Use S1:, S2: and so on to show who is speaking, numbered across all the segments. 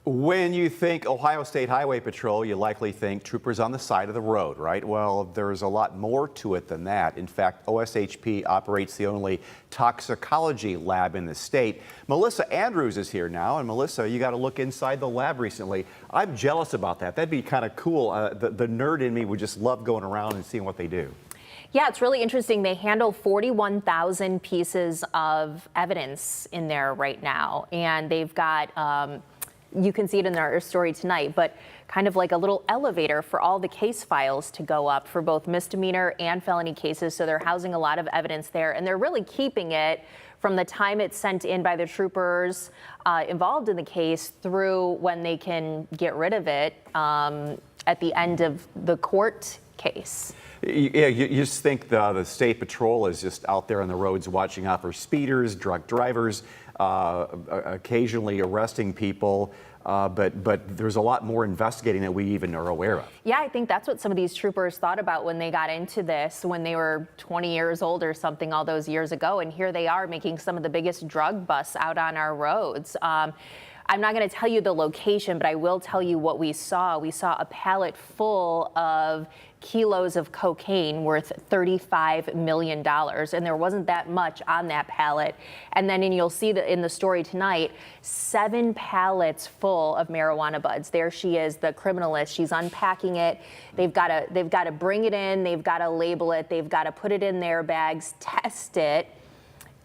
S1: When you think Ohio State Highway Patrol, you likely think troopers on the side of the road, right? Well, there's a lot more to it than that. In fact, OSHP operates the only toxicology lab in the state. Melissa Andrews is here now, and Melissa, you got to look inside the lab recently. I'm jealous about that. That'd be kind of cool. The nerd in me would just love going around and seeing what they do.
S2: Yeah, it's really interesting. They handle 41,000 pieces of evidence in there right now, and they've got you can see it in our story tonight, but kind of like a little elevator for all the case files to go up for both misdemeanor and felony cases. So they're housing a lot of evidence there, and they're really keeping it from the time it's sent in by the troopers involved in the case through when they can get rid of it at the end of the court case.
S1: Yeah, you just think the state patrol is just out there on the roads watching out for speeders, drunk drivers, occasionally arresting people, but there's a lot more investigating that we even are aware of.
S2: Yeah, I think that's what some of these troopers thought about when they got into this, when they were 20 years old or something all those years ago, and here they are making some of the biggest drug busts out on our roads. I'm not going to tell you the location, but I will tell you what we saw. We saw a pallet full of kilos of cocaine worth $35 million, and there wasn't that much on that pallet. And then you'll see that in the story tonight, 7 pallets full of marijuana buds. There she is, the criminalist. She's unpacking it. They've got to bring it in. They've got to label it. They've got to put it in their bags, test it,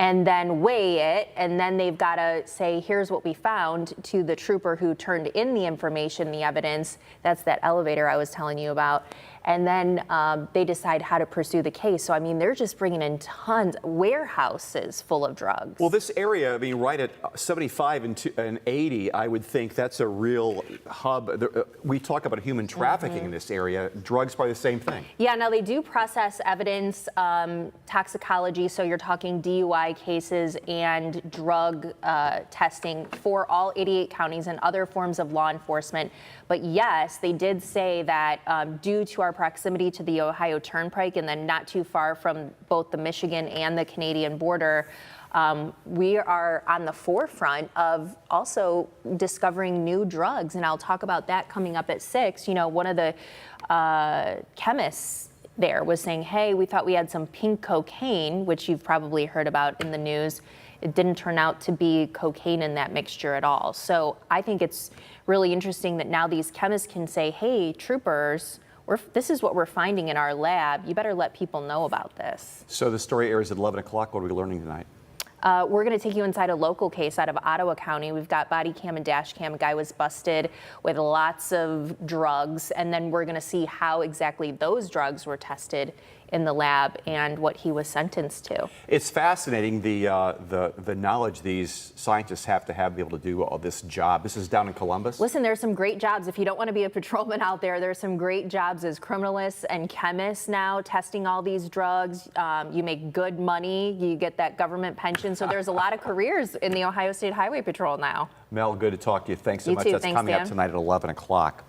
S2: and then weigh it, and then they've got to say, here's what we found to the trooper who turned in the information, the evidence. That's that elevator I was telling you about. And then they decide how to pursue the case. So, I mean, they're just bringing in tons, warehouses full of drugs.
S1: Well, this area, I mean, right at 75 and 80, I would think that's a real hub. We talk about human trafficking in this area. Drugs, probably the same thing.
S2: Yeah, now they do process evidence, toxicology, so you're talking DUI cases and drug testing for all 88 counties and other forms of law enforcement. But yes, they did say that due to our proximity to the Ohio Turnpike and then not too far from both the Michigan and the Canadian border, we are on the forefront of also discovering new drugs. And I'll talk about that coming up at 6. You know, one of the chemists there was saying, hey, we thought we had some pink cocaine, which you've probably heard about in the news. It didn't turn out to be cocaine in that mixture at all. So I think it's really interesting that now these chemists can say, hey, troopers, this is what we're finding in our lab. You better let people know about this.
S1: So the story airs at 11 o'clock. What are we learning tonight?
S2: We're going to take you inside a local case out of Ottawa County. We've got body cam and dash cam. A guy was busted with lots of drugs, and then we're going to see how exactly those drugs were tested in the lab and what he was sentenced to.
S1: It's fascinating the knowledge these scientists have to be able to do all this job. This is down in Columbus.
S2: Listen, there's some great jobs. If you don't want to be a patrolman out there, there's some great jobs as criminalists and chemists now testing all these drugs. You make good money. You get that government pension. So there's a lot of careers in the Ohio State Highway Patrol now.
S1: Mel, good to talk to you. Thanks so
S2: You
S1: much.
S2: too.
S1: That's
S2: Thanks,
S1: coming
S2: Dan.
S1: up tonight at 11 o'clock.